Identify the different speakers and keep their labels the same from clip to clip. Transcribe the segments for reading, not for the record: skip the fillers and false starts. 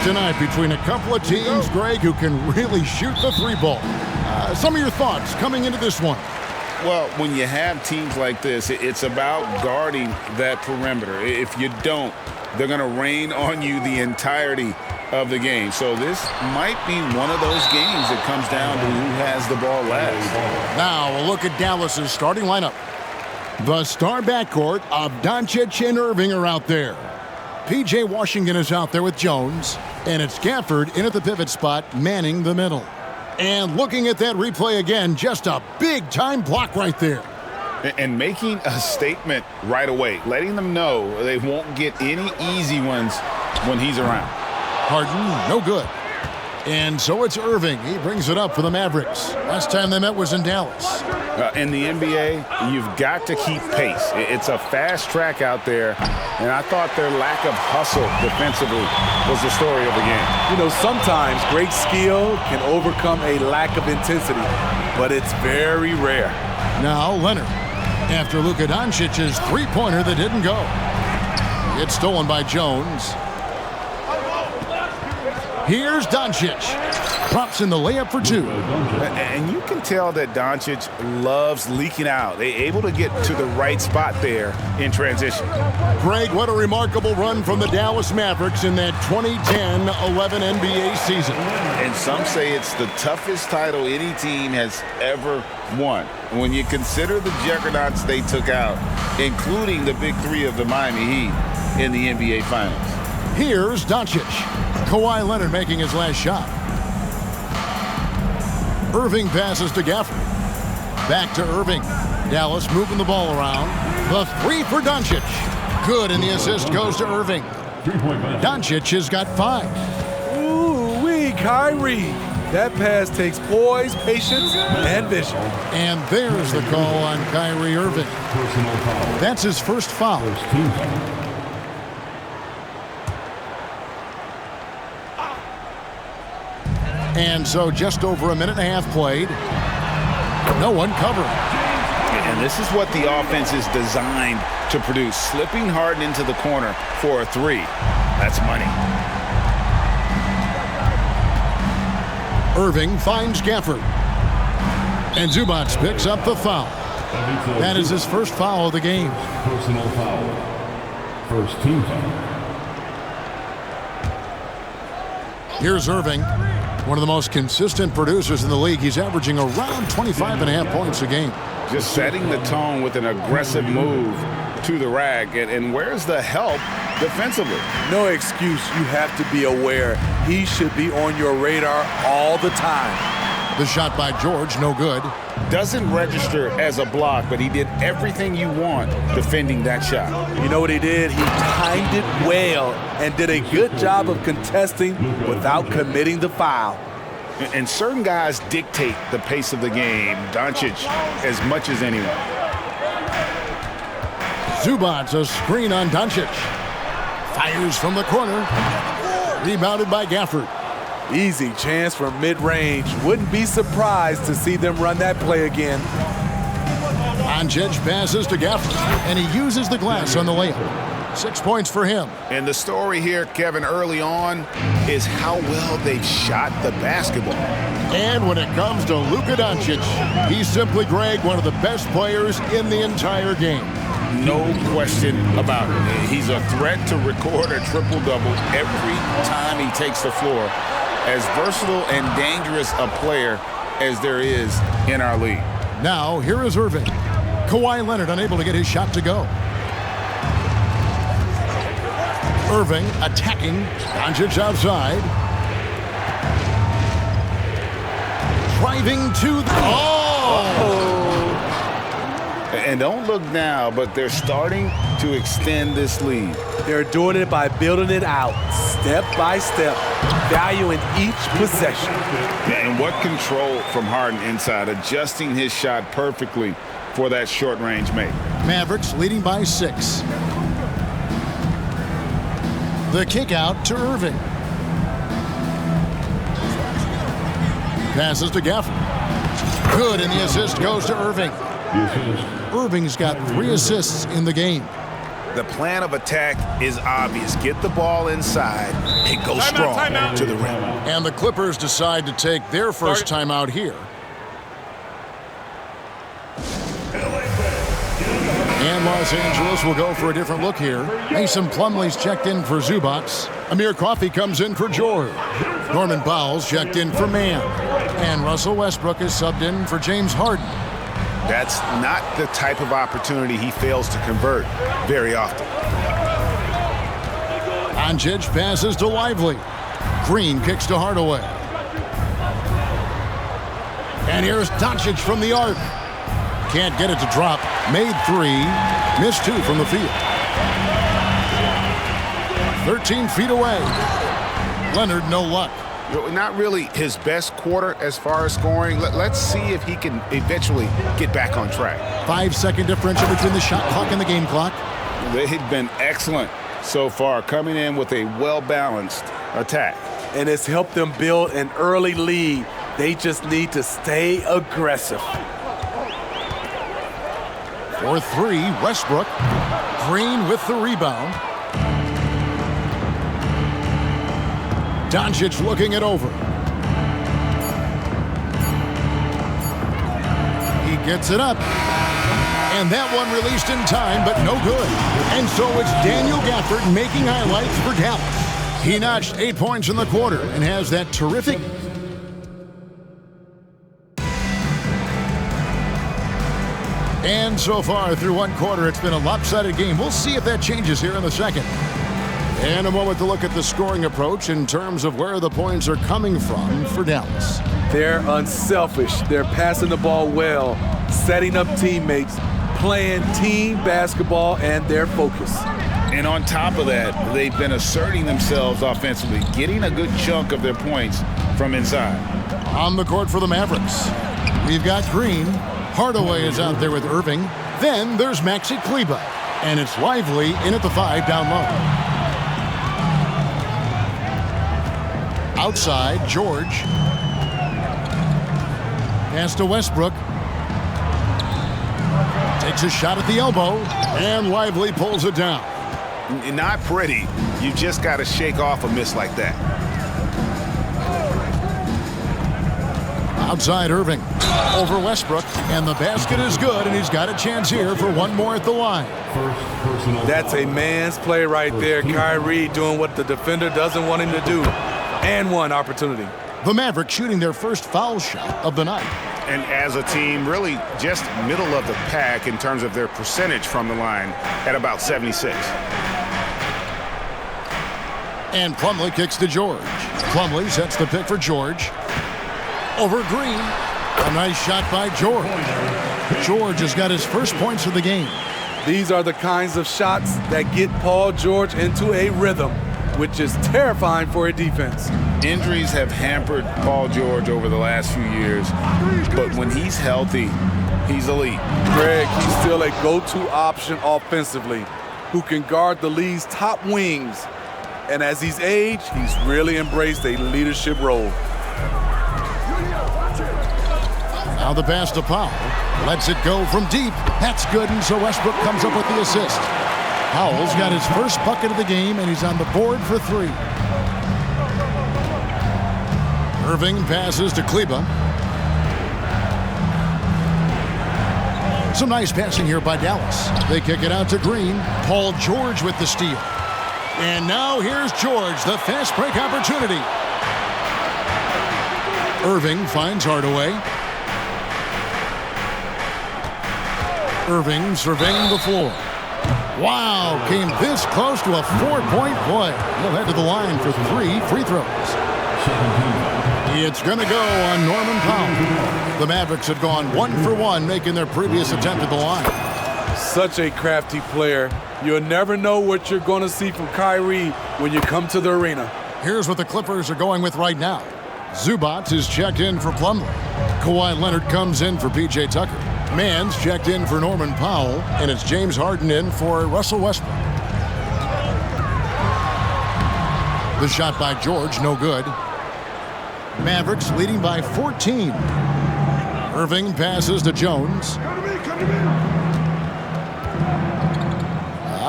Speaker 1: Tonight between a couple of teams, Greg, who can really shoot the three ball. Some of your thoughts coming into this one.
Speaker 2: Well, when you have teams like this, it's about guarding that perimeter. If you don't, they're going to rain on you the entirety of the game. So this might be one of those games that comes down to who has the ball last.
Speaker 1: Now a look at Dallas's starting lineup. The star backcourt of Doncic and Irving are out there. P.J. Washington is out there with Jones. And it's Gafford in at the pivot spot, manning the middle. And looking at that replay again, just a big-time block right there.
Speaker 2: And making a statement right away, letting them know they won't get any easy ones when he's around.
Speaker 1: Harden, no good. And so it's Irving. He brings it up for the Mavericks. Last time they met was in Dallas.
Speaker 2: In the NBA, you've got to keep pace. It's a fast track out there, and I thought their lack of hustle defensively was the story of the game.
Speaker 3: You know, sometimes great skill can overcome a lack of intensity, but it's very rare.
Speaker 1: Now Leonard, after Luka Doncic's three-pointer that didn't go. It's stolen by Jones. Here's Doncic. Props in the layup for two.
Speaker 2: And you can tell that Doncic loves leaking out. They're able to get to the right spot there in transition.
Speaker 1: Greg, what a remarkable run from the Dallas Mavericks in that 2010-11 NBA season.
Speaker 2: And some say it's the toughest title any team has ever won. When you consider the juggernauts they took out, including the big three of the Miami Heat in the NBA Finals.
Speaker 1: Here's Doncic. Kawhi Leonard making his last shot. Irving passes to Gafford. Back to Irving. Dallas moving the ball around. The three for Doncic. Good, and the assist goes to Irving. Doncic has got 5.
Speaker 3: Ooh-wee, Kyrie. That pass takes poise, patience, and vision.
Speaker 1: And there's the call on Kyrie Irving. That's his first foul. And so just over a minute and a half played. No one covering.
Speaker 2: And this is what the offense is designed to produce. Slipping Harden into the corner for a three. That's money.
Speaker 1: Irving finds Gafford. And Zubac picks up the foul. That is his first foul of the game.
Speaker 4: Personal foul. First team foul.
Speaker 1: Here's Irving. One of the most consistent producers in the league. He's averaging around 25.5 points a game.
Speaker 2: Just setting the tone with an aggressive move to the rack. And where's the help defensively?
Speaker 3: No excuse. You have to be aware. He should be on your radar all the time.
Speaker 1: The shot by George, no good.
Speaker 2: Doesn't register as a block, but he did everything you want defending that shot.
Speaker 3: You know what he did? He timed it well and did a good job of contesting without committing the foul.
Speaker 2: And certain guys dictate the pace of the game. Doncic as much as anyone.
Speaker 1: Zubac, a screen on Doncic. Fires from the corner. Rebounded by Gafford.
Speaker 3: Easy chance from mid-range. Wouldn't be surprised to see them run that play again.
Speaker 1: Doncic passes to Gafford, and he uses the glass on the layup. 6 points for him.
Speaker 2: And the story here, Kevin, early on is how well they've shot the basketball.
Speaker 1: And when it comes to Luka Doncic, he's simply, Greg, one of the best players in the entire game.
Speaker 2: No question about it. He's a threat to record a triple-double every time he takes the floor. As versatile and dangerous a player as there is in our league.
Speaker 1: Now, here is Irving. Kawhi Leonard unable to get his shot to go. Irving attacking. Doncic outside. Driving to the... Oh!
Speaker 2: And don't look now, but they're starting to extend this lead.
Speaker 3: They're doing it by building it out, step by step, valuing each possession.
Speaker 2: And what control from Harden inside, adjusting his shot perfectly for that short-range make.
Speaker 1: Mavericks leading by 6. The kick out to Irving. Passes to Gafford. Good, and the assist goes to Irving. Irving's got 3 assists in the game.
Speaker 3: The plan of attack is obvious. Get the ball inside and go strong to the rim.
Speaker 1: And the Clippers decide to take their first timeout here. And Los Angeles will go for a different look here. Mason Plumlee's checked in for Zubac. Amir Coffey comes in for George. Norman Powell's checked in for Mann. And Russell Westbrook is subbed in for James Harden.
Speaker 3: That's not the type of opportunity he fails to convert very often.
Speaker 1: Doncic passes to Lively. Green kicks to Hardaway. And here's Doncic from the arc. Can't get it to drop. Made 3. Missed 2 from the field. 13 feet away. Leonard, no luck.
Speaker 3: Not really his best quarter as far as scoring. Let's see if he can eventually get back on track.
Speaker 1: 5-second differential between the shot clock and the game clock.
Speaker 2: They've been excellent so far, coming in with a well-balanced attack.
Speaker 3: And it's helped them build an early lead. They just need to stay aggressive.
Speaker 1: For 3, Westbrook. Green with the rebound. Doncic looking it over. He gets it up. And that one released in time, but no good. And so it's Daniel Gafford making highlights for Dallas. He notched 8 points in the quarter and has that terrific... And so far through one quarter, it's been a lopsided game. We'll see if that changes here in the second. And a moment to look at the scoring approach in terms of where the points are coming from for Dallas.
Speaker 3: They're unselfish. They're passing the ball well, setting up teammates, playing team basketball, and their focus.
Speaker 2: And on top of that, they've been asserting themselves offensively, getting a good chunk of their points from inside.
Speaker 1: On the court for the Mavericks, we've got Green. Hardaway is out there with Irving. Then there's Maxi Kleber. And it's Lively in at the 5 down low. Outside, George. Pass to Westbrook. Takes a shot at the elbow, and Lively pulls it down.
Speaker 3: Not pretty. You just got to shake off a miss like that.
Speaker 1: Outside, Irving. Over Westbrook, and the basket is good, and he's got a chance here for one more at the line.
Speaker 3: That's a man's play right there. Kyrie doing what the defender doesn't want him to do. And one opportunity.
Speaker 1: The Mavericks shooting their first foul shot of the night.
Speaker 3: And as a team, really just middle of the pack in terms of their percentage from the line at about 76.
Speaker 1: And Plumlee kicks to George. Plumlee sets the pick for George. Over Green. A nice shot by George. George has got his first points of the game.
Speaker 3: These are the kinds of shots that get Paul George into a rhythm, which is terrifying for a defense.
Speaker 2: Injuries have hampered Paul George over the last few years, but when he's healthy, he's elite.
Speaker 3: Greg, he's still a go-to option offensively, who can guard the league's top wings. And as he's aged, he's really embraced a leadership role.
Speaker 1: Now the pass to Powell. Lets it go from deep. That's good, and so Westbrook comes up with the assist. Powell's got his first bucket of the game, and he's on the board for 3. Irving passes to Kleber. Some nice passing here by Dallas. They kick it out to Green. Paul George with the steal. And now here's George, the fast break opportunity. Irving finds Hardaway. Irving surveying the floor. Wow, came this close to a 4-point play. He'll head to the line for 3 free throws. It's going to go on Norman Powell. The Mavericks have gone 1 for 1, making their previous attempt at the line.
Speaker 3: Such a crafty player. You'll never know what you're going to see from Kyrie when you come to the arena.
Speaker 1: Here's what the Clippers are going with right now. Zubac is checked in for Plumlee. Kawhi Leonard comes in for P.J. Tucker. Mann's checked in for Norman Powell, and it's James Harden in for Russell Westbrook. The shot by George, no good. Mavericks leading by 14. Irving passes to Jones.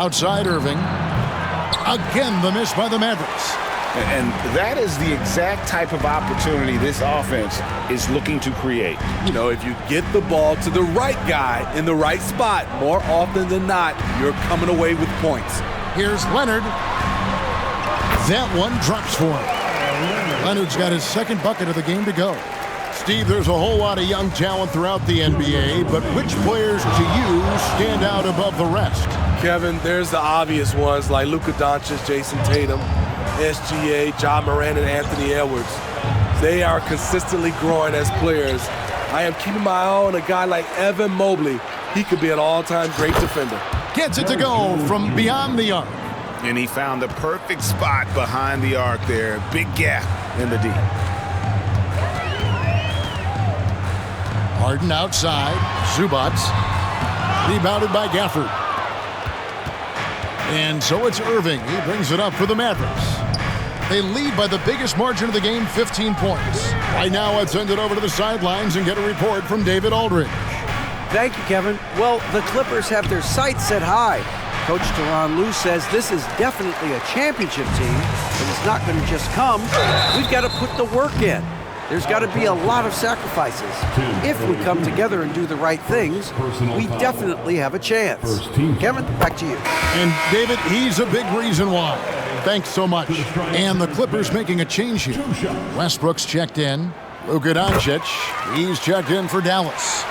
Speaker 1: Outside Irving. Again, the miss by the Mavericks.
Speaker 2: And that is the exact type of opportunity this offense is looking to create.
Speaker 3: You know, if you get the ball to the right guy in the right spot, more often than not, you're coming away with points.
Speaker 1: Here's Leonard. That one drops for him. Leonard's got his second bucket of the game to go. Steve, there's a whole lot of young talent throughout the NBA, but which players to you stand out above the rest?
Speaker 3: Kevin, there's the obvious ones like Luka Doncic, Jason Tatum, SGA, John Moran, and Anthony Edwards. They are consistently growing as players. I am keeping my eye on a guy like Evan Mobley. He could be an all-time great defender.
Speaker 1: Gets it to go from beyond the arc.
Speaker 2: And he found the perfect spot behind the arc there. Big gap in the D.
Speaker 1: Harden outside. Zubac. Rebounded by Gafford. And so it's Irving. He brings it up for the Mavericks. They lead by the biggest margin of the game, 15 points. Right now, let's send it over to the sidelines and get a report from David Aldridge.
Speaker 5: Thank you, Kevin. Well, the Clippers have their sights set high. Coach Tyronn Lue says this is definitely a championship team, but it's not going to just come. We've got to put the work in. There's got to be a lot of sacrifices. If we come together and do the right things, we definitely have a chance. Kevin, back to you.
Speaker 1: And David, he's a big reason why. Thanks so much. And the Clippers making a change here. Westbrook's checked in. Luka Doncic, he's checked in for Dallas.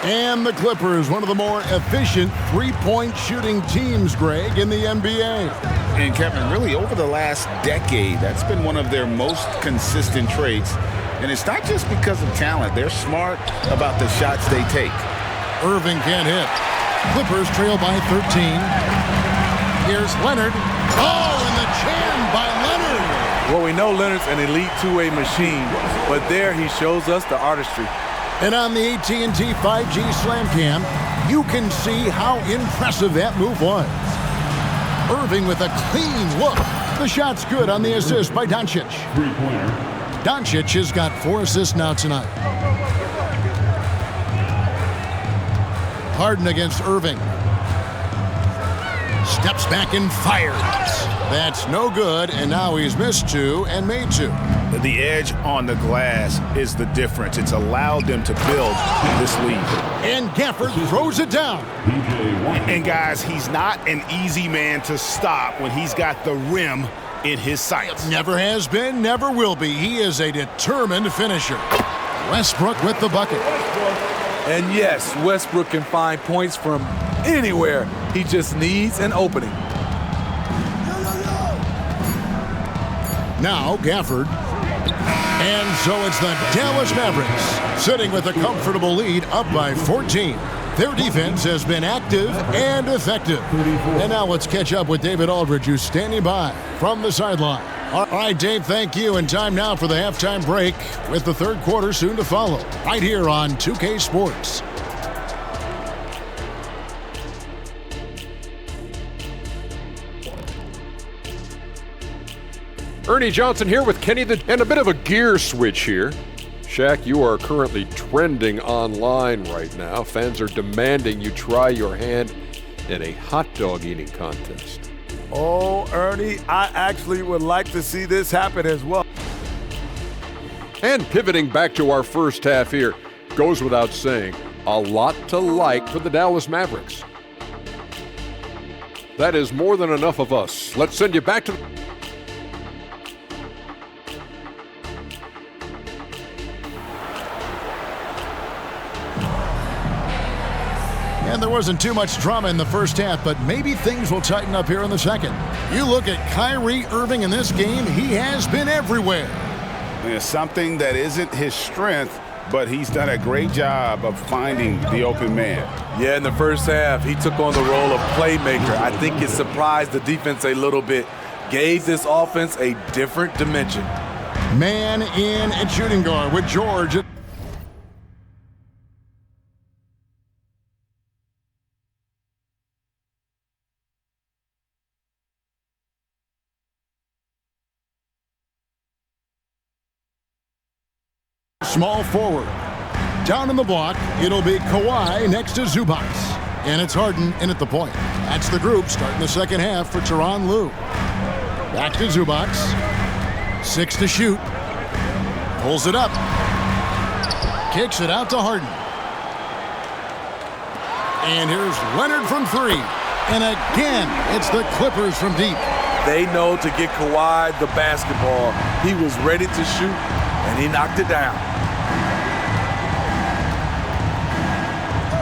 Speaker 1: And the Clippers, one of the more efficient three-point shooting teams, Greg, in the NBA.
Speaker 2: And Kevin, really over the last decade, that's been one of their most consistent traits. And it's not just because of talent. They're smart about the shots they take.
Speaker 1: Irving can't hit. Clippers trail by 13. Here's Leonard. Oh, and the jam by Leonard.
Speaker 3: Well, we know Leonard's an elite two-way machine, but there he shows us the artistry.
Speaker 1: And on the AT&T 5G Slam Cam, you can see how impressive that move was. Irving with a clean look. The shot's good on the assist by Doncic.
Speaker 4: Three-pointer.
Speaker 1: Doncic has got 4 assists now tonight. Harden against Irving. Steps back and fires. That's no good, and now he's missed 2 and made 2.
Speaker 2: The edge on the glass is the difference. It's allowed them to build this lead.
Speaker 1: And Gafford throws it down.
Speaker 2: And guys, he's not an easy man to stop when he's got the rim in his sights.
Speaker 1: Never has been, never will be. He is a determined finisher. Westbrook with the bucket.
Speaker 3: And yes, Westbrook can find points from anywhere. He just needs an opening.
Speaker 1: Now Gafford. And so it's the Dallas Mavericks sitting with a comfortable lead up by 14. Their defense has been active and effective. And now let's catch up with David Aldridge, who's standing by from the sideline. All right, Dave, thank you. And time now for the halftime break with the third quarter soon to follow. Right here on 2K Sports.
Speaker 6: Ernie Johnson here with Kenny and a bit of a gear switch here. Shaq, you are currently trending online right now. Fans are demanding you try your hand in a hot dog eating contest.
Speaker 7: Oh, Ernie, I actually would like to see this happen as well.
Speaker 6: And pivoting back to our first half here, goes without saying, a lot to like for the Dallas Mavericks. That is more than enough of us. Let's send you back to
Speaker 1: And there wasn't too much drama in the first half, but maybe things will tighten up here in the second. You look at Kyrie Irving in this game, he has been everywhere.
Speaker 2: It's something that isn't his strength, but he's done a great job of finding the open man.
Speaker 3: Yeah, in the first half, he took on the role of playmaker. I think it surprised the defense a little bit, gave this offense a different dimension.
Speaker 1: Man in at shooting guard with George. Small forward. Down in the block, it'll be Kawhi next to Zubac. And it's Harden in at the point. That's the group starting the second half for Tyronn Lue. Back to Zubac. 6 to shoot. Pulls it up. Kicks it out to Harden. And here's Leonard from 3. And again, it's the Clippers from deep.
Speaker 3: They know to get Kawhi the basketball. He was ready to shoot, and he knocked it down.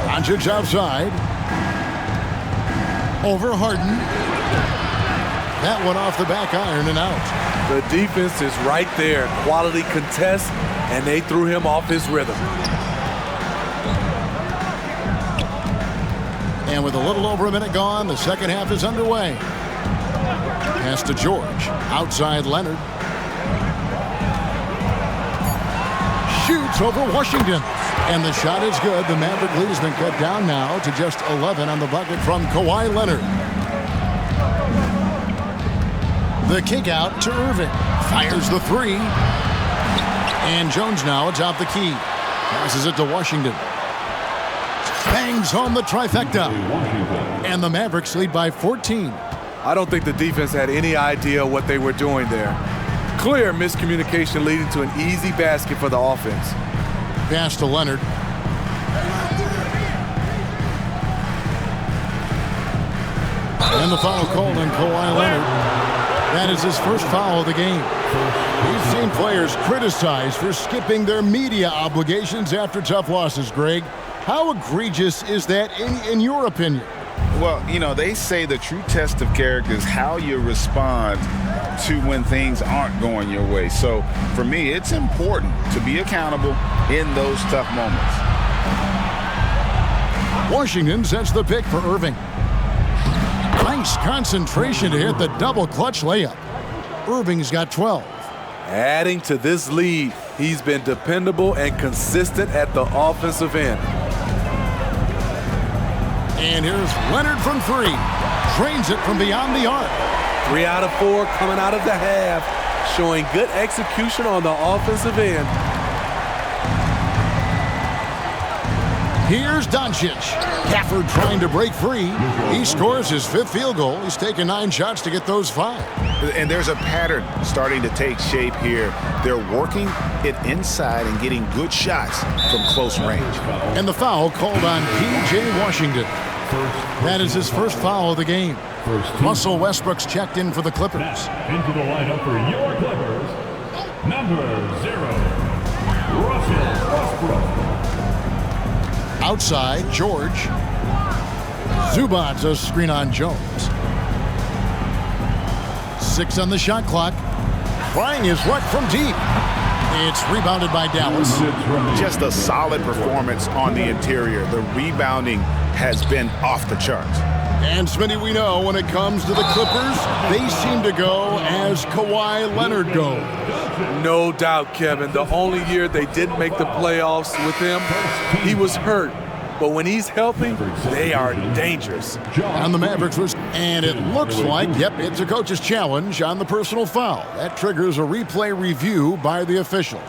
Speaker 1: Doncic outside. Over Harden. That one off the back iron and out.
Speaker 3: The defense is right there. Quality contest, and they threw him off his rhythm.
Speaker 1: And with a little over a minute gone, the second half is underway. Pass to George. Outside Leonard. Shoots over Washington. And the shot is good. The Maverick lead has been cut down now to just 11 on the bucket from Kawhi Leonard. The kick out to Irving. Fires the 3. And Jones now atop the key. Passes it to Washington. Bangs home the trifecta. And the Mavericks lead by 14.
Speaker 3: I don't think the defense had any idea what they were doing there. Clear miscommunication leading to an easy basket for the offense.
Speaker 1: Pass to Leonard. And the foul called on Kawhi Leonard. That is his first foul of the game. We've seen players criticized for skipping their media obligations after tough losses, Greg. How egregious is that in your opinion?
Speaker 2: Well, you know, they say the true test of character is how you respond to when things aren't going your way. So, for me, it's important to be accountable in those tough moments.
Speaker 1: Washington sets the pick for Irving. Nice concentration to hit the double clutch layup. Irving's got 12.
Speaker 3: Adding to this lead, he's been dependable and consistent at the offensive end.
Speaker 1: And here's Leonard from 3. Drains it from beyond the arc.
Speaker 3: 3 out of 4 coming out of the half, showing good execution on the offensive end.
Speaker 1: Here's Doncic. Gafford trying to break free. He scores his 5th field goal. He's taken 9 shots to get those 5.
Speaker 2: And there's a pattern starting to take shape here. They're working it inside and getting good shots from close range.
Speaker 1: And the foul called on P.J. Washington. That is his first foul of the game. Russell Westbrook's checked in for the Clippers.
Speaker 4: Into the lineup for your Clippers, number 0, Russell Westbrook.
Speaker 1: Outside, George. Zubac a screen on Jones. 6 on the shot clock. Trying his luck from deep. It's rebounded by Dallas.
Speaker 2: Just a solid performance on the interior. The rebounding has been off the charts.
Speaker 1: And Smitty, we know when it comes to the Clippers, they seem to go as Kawhi Leonard goes.
Speaker 3: No doubt, Kevin. The only year they didn't make the playoffs with him, he was hurt. But when he's healthy, they are dangerous.
Speaker 1: On the Mavericks, and it looks like, yep, it's a coach's challenge on the personal foul. That triggers a replay review by the officials.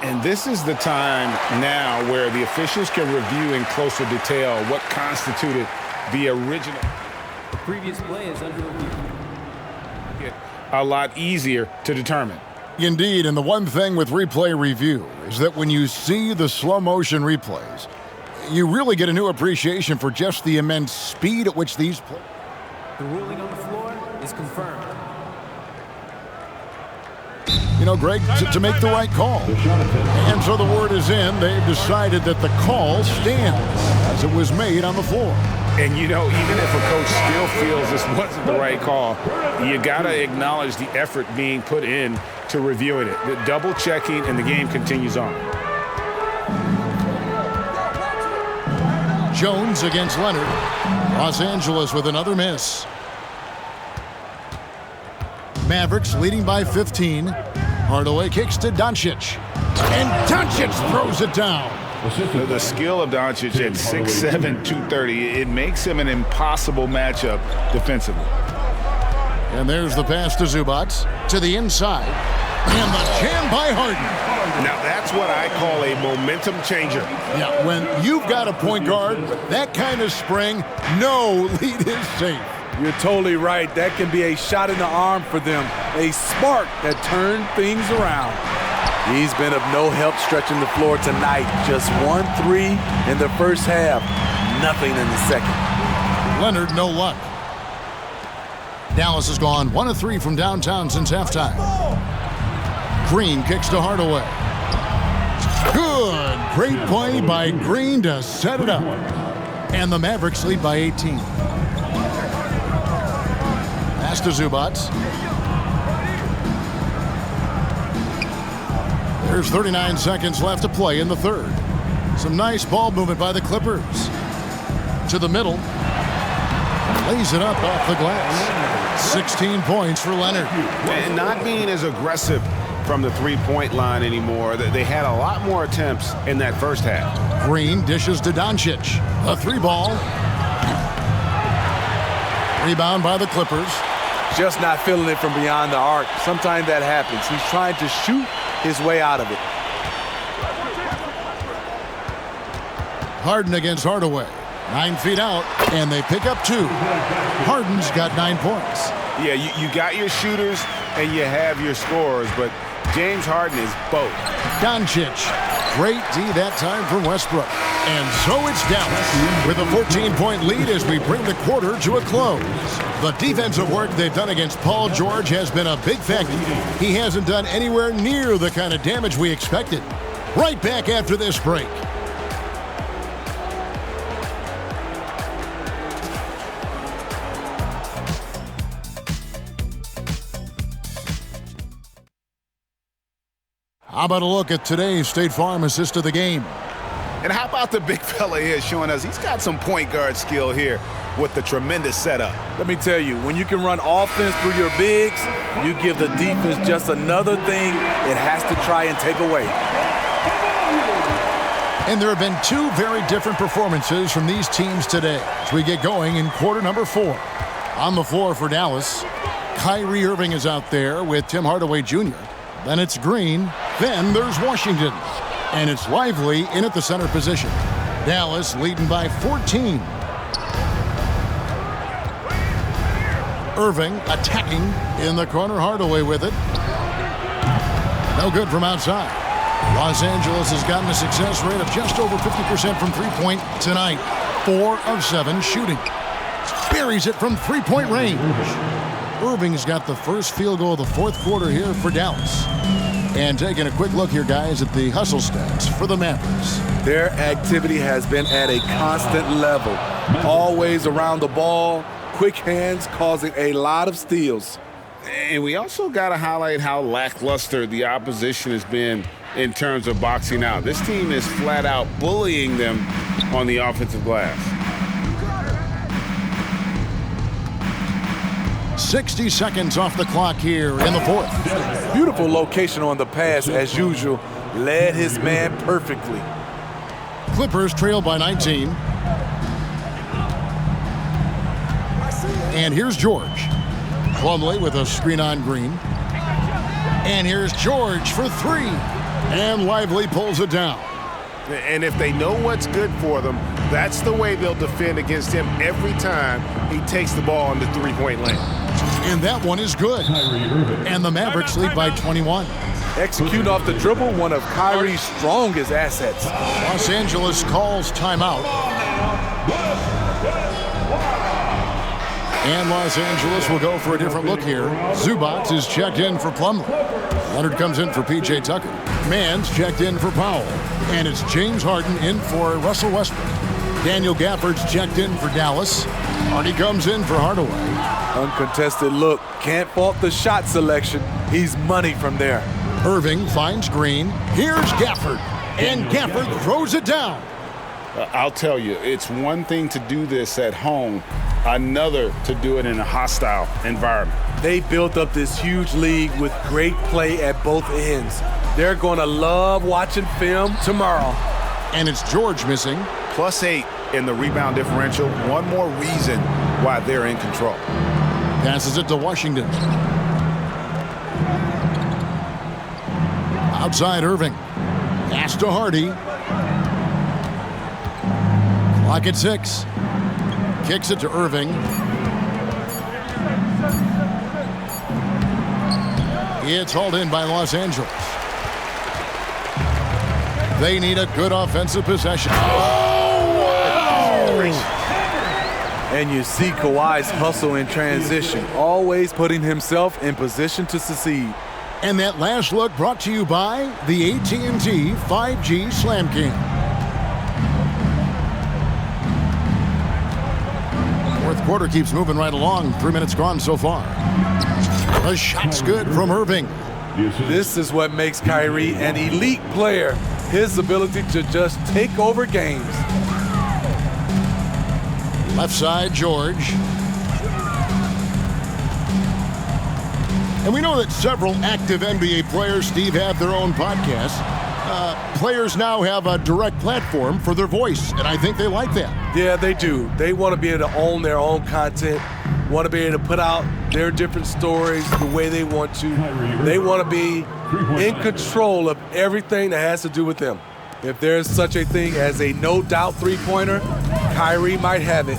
Speaker 2: And this is the time now where the officials can review in closer detail what constituted the original.
Speaker 8: The previous play is under review.
Speaker 2: A lot easier to determine.
Speaker 1: Indeed, and the one thing with replay review is that when you see the slow motion replays, you really get a new appreciation for just the immense speed at which these plays.
Speaker 8: The ruling on the floor is confirmed.
Speaker 1: You know, Greg, to make the right call. And so the word is in. They've decided that the call stands as it was made on the floor.
Speaker 2: And, you know, even if a coach still feels this wasn't the right call, you got to acknowledge the effort being put in to reviewing it. The double checking, and the game continues on.
Speaker 1: Jones against Leonard. Los Angeles with another miss. Mavericks leading by 15. Hardaway kicks to Doncic. And Doncic throws it down.
Speaker 2: The skill of Doncic at 6'7", 230, it makes him an impossible matchup defensively.
Speaker 1: And there's the pass to Zubac. To the inside. And the jam by Harden.
Speaker 2: Now that's what I call a momentum changer.
Speaker 1: Yeah, when you've got a point guard, that kind of spring, no lead is safe.
Speaker 3: You're totally right. That can be a shot in the arm for them, a spark that turned things around. He's been of no help stretching the floor tonight. Just 1-3 in the first half, nothing in the second.
Speaker 1: Leonard, no luck. Dallas has gone 1 of 3 from downtown since halftime. Green kicks to Hardaway. Good. Great play by Green to set it up. And the Mavericks lead by 18. Pass to Zubac. There's 39 seconds left to play in the third. Some nice ball movement by the Clippers. To the middle. Lays it up off the glass. 16 points for Leonard.
Speaker 2: And not being as aggressive from the three-point line anymore. They had a lot more attempts in that first half.
Speaker 1: Green dishes to Doncic. A 3-ball. Rebound by the Clippers.
Speaker 3: Just not feeling it from beyond the arc. Sometimes that happens. He's trying to shoot his way out of it.
Speaker 1: Harden against Hardaway. 9 feet out, and they pick up 2. Harden's got 9 points.
Speaker 2: Yeah, you got your shooters and you have your scorers, but James Harden is both.
Speaker 1: Doncic. Great D that time from Westbrook. And so it's Dallas with a 14-point lead as we bring the quarter to a close. The defensive work they've done against Paul George has been a big factor. He hasn't done anywhere near the kind of damage we expected. Right back after this break. How about a look at today's State Farm assist of the game?
Speaker 2: And how about the big fella here showing us he's got some point guard skill here with the tremendous setup.
Speaker 3: Let me tell you, when you can run offense through your bigs, you give the defense just another thing it has to try and take away.
Speaker 1: And there have been 2 very different performances from these teams today as we get going in quarter number 4. On the floor for Dallas, Kyrie Irving is out there with Tim Hardaway Jr. Then it's Green. Then there's Washington. And it's Lively in at the center position. Dallas leading by 14. Irving attacking in the corner. Hardaway with it. No good from outside. Los Angeles has gotten a success rate of just over 50% from three-point tonight. 4 of 7 shooting. Buries it from three-point range. Irving's got the first field goal of the fourth quarter here for Dallas. And taking a quick look here, guys, at the hustle stats for the Mavericks.
Speaker 3: Their activity has been at a constant level. Always around the ball, quick hands causing a lot of steals.
Speaker 2: And we also got to highlight how lackluster the opposition has been in terms of boxing out. This team is flat out bullying them on the offensive glass.
Speaker 1: 60 seconds off the clock here in the fourth.
Speaker 3: Beautiful location on the pass, as usual. Led his man perfectly.
Speaker 1: Clippers trail by 19. And here's George. Plumlee with a screen on Green. And here's George for 3. And Lively pulls it down.
Speaker 2: And if they know what's good for them, that's the way they'll defend against him every time he takes the ball in the three-point lane.
Speaker 1: And that one is good. And the Mavericks lead by 21.
Speaker 3: Execute off the dribble, one of Kyrie's strongest assets.
Speaker 1: Los Angeles calls timeout. And Los Angeles will go for a different look here. Zubac is checked in for Plumlee. Leonard comes in for P.J. Tucker. Mann's checked in for Powell. And it's James Harden in for Russell Westbrook. Daniel Gafford's checked in for Dallas. Hardy comes in for Hardaway.
Speaker 3: Uncontested look. Can't fault the shot selection. He's money from there.
Speaker 1: Irving finds Green. Here's Gafford. And Gafford throws it down.
Speaker 2: I'll tell you, it's one thing to do this at home, another to do it in a hostile environment.
Speaker 3: They built up this huge league with great play at both ends. They're going to love watching film tomorrow.
Speaker 1: And it's George missing.
Speaker 2: +8 in the rebound differential. One more reason why they're in control.
Speaker 1: Passes it to Washington. Outside Irving. Pass to Hardy. Clock at 6. Kicks it to Irving. It's hauled in by Los Angeles. They need a good offensive possession. Oh, wow!
Speaker 3: And you see Kawhi's hustle in transition, always putting himself in position to succeed.
Speaker 1: And that last look brought to you by the AT&T 5G Slam King. Fourth quarter keeps moving right along. 3 minutes gone so far. The shot's good from Irving.
Speaker 3: This is what makes Kyrie an elite player. His ability to just take over games.
Speaker 1: Left side, George. And we know that several active NBA players, Steve, have their own podcasts. Players now have a direct platform for their voice, and I think they like that.
Speaker 3: Yeah, they do. They want to be able to own their own content, want to be able to put out their different stories the way they want to. They want to be in control of everything that has to do with them. If there's such a thing as a no-doubt three-pointer, Kyrie might have it.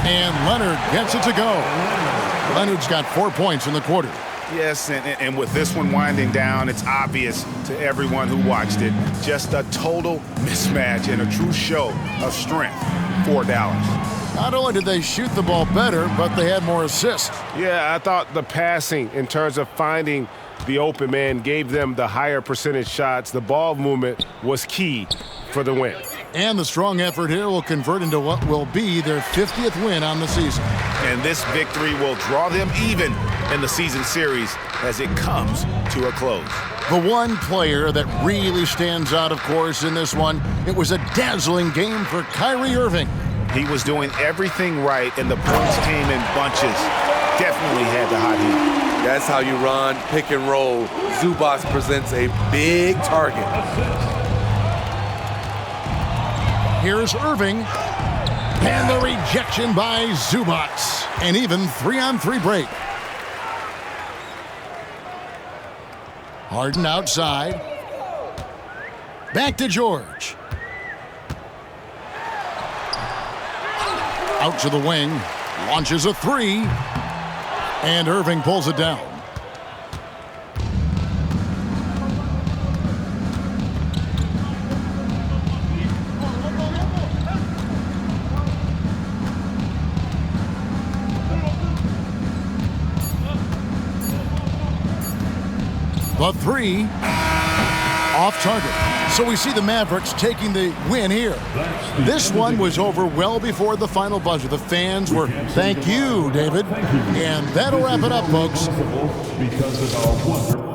Speaker 1: And Leonard gets it to go. Leonard's got 4 points in the quarter.
Speaker 2: Yes, and with this one winding down, it's obvious to everyone who watched it. Just a total mismatch and a true show of strength for Dallas.
Speaker 1: Not only did they shoot the ball better, but they had more assists.
Speaker 9: Yeah, I thought the passing in terms of finding the open man gave them the higher percentage shots. The ball movement was key for the win.
Speaker 1: And the strong effort here will convert into what will be their 50th win on the season.
Speaker 2: And this victory will draw them even in the season series as it comes to a close.
Speaker 1: The one player that really stands out, of course, in this one, it was a dazzling game for Kyrie Irving.
Speaker 2: He was doing everything right, and the points came in bunches. Definitely had the hot heat.
Speaker 3: That's how you run pick and roll. Zubac presents a big target.
Speaker 1: Here's Irving. And the rejection by Zubac. And even 3-on-3 break. Harden outside. Back to George. Out to the wing. Launches a three. And Irving pulls it down. The three off target. So we see the Mavericks taking the win here. This one was over well before the final buzzer. The fans were, thank you, David. And that'll wrap it up, folks.
Speaker 4: Because of our wonderful